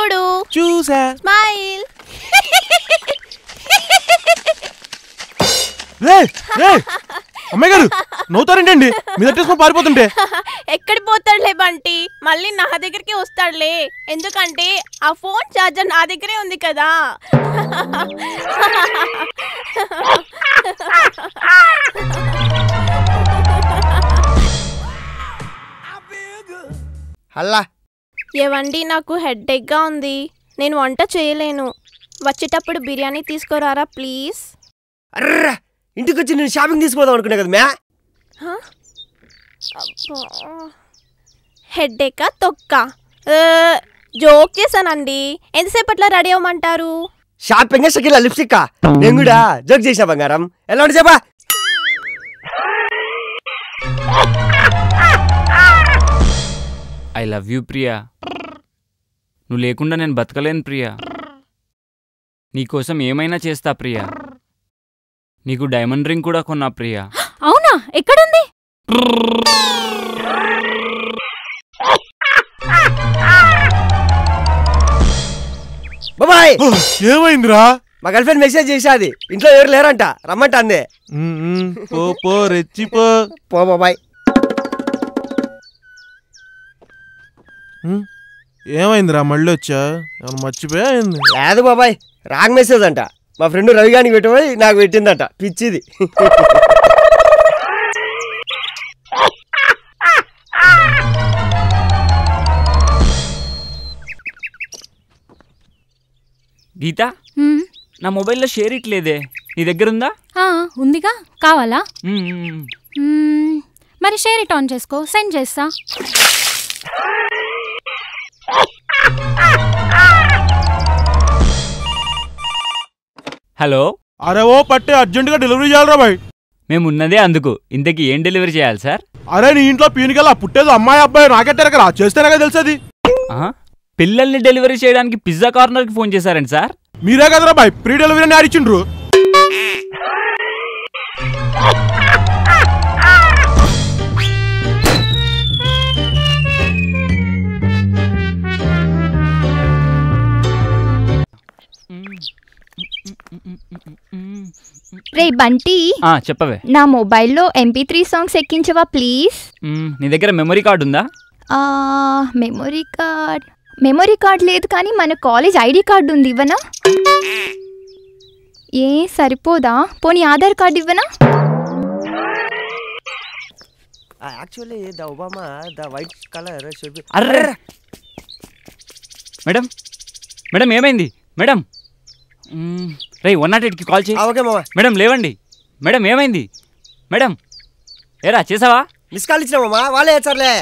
చూడు. చూసా. స్మైల్. అమ్మాయి గారు నవ్వుతారేంటండి? మీ దగ్గర పారిపోతుంటే. ఎక్కడి పోతాడులే బంటి, మళ్ళీ నా దగ్గరికి వస్తాడులే. ఎందుకంటే ఆ ఫోన్ ఛార్జర్ నా దగ్గరే ఉంది కదా. హల్లా ఏవండి, నాకు హెడ్ఏక్గా ఉంది. నేను వంట చేయలేను. వచ్చేటప్పుడు బిర్యానీ తీసుకురారా ప్లీజ్. అర్రా, ఇంటికి వచ్చి నేను షాపింగ్ తీసుకోదాం అనుకున్నా కదా మ్యా. హెడ్ఏకా తొక్క? జోక్ చేశానండి. ఎంతసేపట్లో రెడీ అవ్వమంటారు? షాపింగ్ షకిల్ లిప్స్టిక్ నేను కూడా జోక్ చేసా బంగారం. ఎలా ఉండి చెప్పా. I love you Priya. నువ్వు లేకుండా నేను బతకలేను ప్రియా. నీకోసం ఏమైనా చేస్తా ప్రియా. నీకు డైమండ్ రింగ్ కూడా కొన్నా ప్రియా. అవునా? ఎక్కడుంది? బాబాయ్ ఏమైందిరా? మా గర్ల్ ఫ్రెండ్ మెసేజ్ చేసాది, ఇంట్లో ఎవరు లేరంట, రమ్మంట అందే. పో రెచ్చిపో. పో బాబాయ్. ఏమైందిరా? మళ్ళీ వచ్చా? ఏమన్నా మర్చిపోయా? లేదు బాబాయ్, రాంగ్ మెసేజ్ అంట. మా ఫ్రెండ్ రవిగానికి పెట్టిపోయి నాకు పెట్టిందట, పిచ్చిది. గీత, నా మొబైల్లో షేర్ ఇట్లేదే, నీ దగ్గర ఉందా? ఉందిగా, కావాలా? మ్మ్. మరి షేర్ ఇట్ ఆన్ చేసుకో, సెండ్ చేస్తా. హలో. అరే ఓ పట్టే, అర్జెంటుగా డెలివరీ చేయాలరా బాయ్. మేము ఉన్నదే అందుకు. ఇంతకీ ఏం డెలివరీ చేయాలి సార్? అరే నీ ఇంట్లో పీనికల్లా పుట్టేది అమ్మాయి అబ్బాయి నాకెట్టారు కదా, చేస్తేనే తెలుసది. పిల్లల్ని డెలివరీ చేయడానికి పిజ్జా కార్నర్కి ఫోన్ చేశారండి సార్? మీరే కదరా బాయ్ ప్రీ డెలివరీ అని ఆడిచిండ్రు. రే బంటి, చెప్పవే. నా మొబైల్లో MP3 సాంగ్స్ ఎక్కించవా ప్లీజ్. నీ దగ్గర మెమరీ కార్డు ఉందా? మెమరీ కార్డ్ లేదు, కానీ మన కాలేజ్ ఐడి కార్డు ఉంది, ఇవ్వనా? ఏ సరిపోదా? పోనీ ఆధార్ కార్డు ఇవ్వనా? Actually the Obama the white colour should be. Array madam, madam ఏమైంది మేడం? రే 108కి కాల్ చేయి. ఓకే మామ. మేడం లేవండి. మేడం ఏమైంది? మేడం ఏరా చేసావా? మిస్ కాల్ ఇచ్చినా మామ, వాళ్ళే వచ్చారులే.